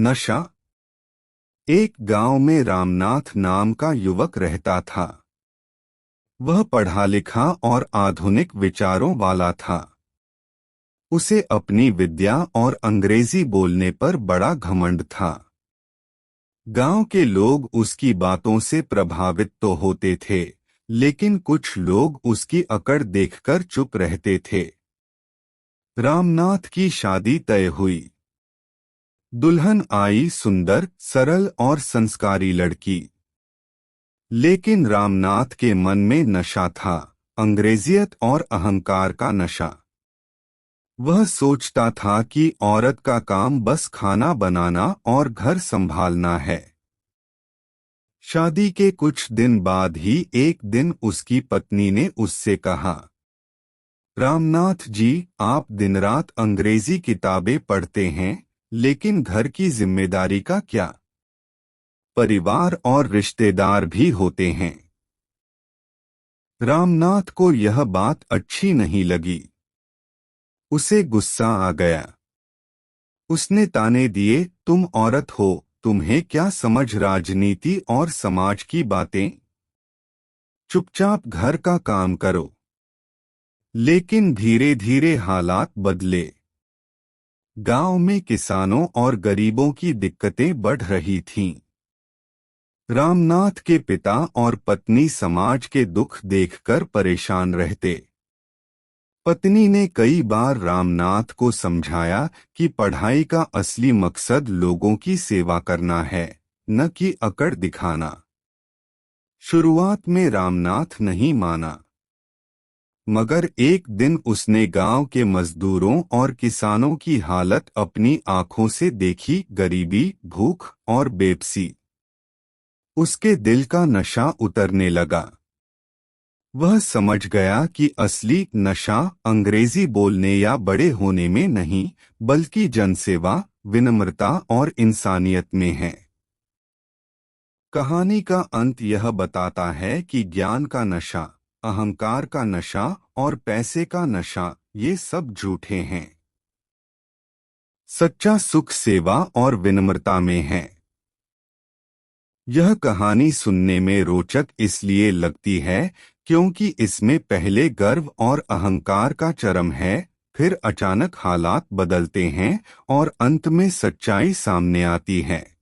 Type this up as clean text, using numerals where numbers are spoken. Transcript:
नशा। एक गांव में रामनाथ नाम का युवक रहता था। वह पढ़ा लिखा और आधुनिक विचारों वाला था। उसे अपनी विद्या और अंग्रेजी बोलने पर बड़ा घमंड था। गांव के लोग उसकी बातों से प्रभावित तो होते थे, लेकिन कुछ लोग उसकी अकड़ देखकर चुप रहते थे। रामनाथ की शादी तय हुई। दुल्हन आई सुंदर, सरल और संस्कारी लड़की। लेकिन रामनाथ के मन में नशा था, अंग्रेजियत और अहंकार का नशा। वह सोचता था कि औरत का काम बस खाना बनाना और घर संभालना है। शादी के कुछ दिन बाद ही एक दिन उसकी पत्नी ने उससे कहा, रामनाथ जी, आप दिन रात अंग्रेजी किताबें पढ़ते हैं, लेकिन घर की जिम्मेदारी का क्या? परिवार और रिश्तेदार भी होते हैं। रामनाथ को यह बात अच्छी नहीं लगी। उसे गुस्सा आ गया। उसने ताने दिए, तुम औरत हो, तुम्हें क्या समझ राजनीति और समाज की बातें? चुपचाप घर का काम करो। लेकिन धीरे धीरे हालात बदले। गांव में किसानों और गरीबों की दिक्कतें बढ़ रही थीं। रामनाथ के पिता और पत्नी समाज के दुख देखकर परेशान रहते। पत्नी ने कई बार रामनाथ को समझाया कि पढ़ाई का असली मकसद लोगों की सेवा करना है, न कि अकड़ दिखाना। शुरुआत में रामनाथ नहीं माना, मगर एक दिन उसने गांव के मजदूरों और किसानों की हालत अपनी आंखों से देखी, गरीबी, भूख और बेबसी। उसके दिल का नशा उतरने लगा। वह समझ गया कि असली नशा अंग्रेजी बोलने या बड़े होने में नहीं, बल्कि जनसेवा, विनम्रता और इंसानियत में है। कहानी का अंत यह बताता है कि ज्ञान का नशा, अहंकार का नशा और पैसे का नशा, ये सब झूठे हैं। सच्चा सुख सेवा और विनम्रता में है। यह कहानी सुनने में रोचक इसलिए लगती है क्योंकि इसमें पहले गर्व और अहंकार का चरम है, फिर अचानक हालात बदलते हैं और अंत में सच्चाई सामने आती है।